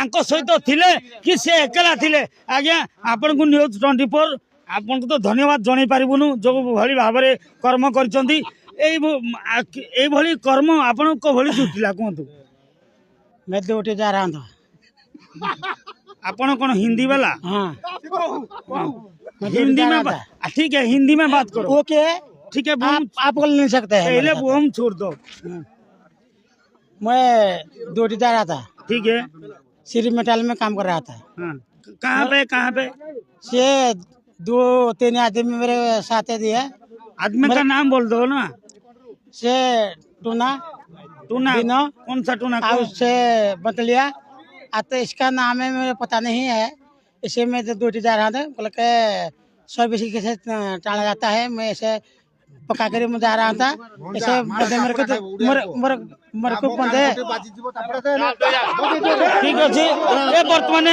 तांको सहित थिले कि से एकला थिले आज्ञा आपन को न्यूज 24 आपन को तो धन्यवाद जणाई पारिबुनु जो भली भाव में कर्म करचंदी एई भली कर्म आपन को भली जुटिला कोंतु मैं ड्यूटी जा रहा था। आपन कौन हिंदी वाला हाँ मैं ड्यूटी हिंदी जा में रहा था। ठीक है हिंदी में बात करो ओके ठीक है आप बोल नहीं सकते हैं पहले मेरे साथ। हम छोड़ दो मैं ड्यूटी जा रहा था, ठीक है श्री मेटल में काम कर रहा था। हाँ कहाँ पे से 2-3 आदमी मेरे साथ दिए। आदमी का नाम बोल दो ना से टूना टूना बिनो कौन सा टूना और उससे बतलिया तो इसका नाम है मुझे पता नहीं है। इसे मैं ड्यूटी जा रहा था, बोल के सर्विस कैसे टाला जाता है, मैं ऐसे पका कर जा रहा था। ऐसे बंदे मेरे को बंदे ठीक अच्छे बर्तमान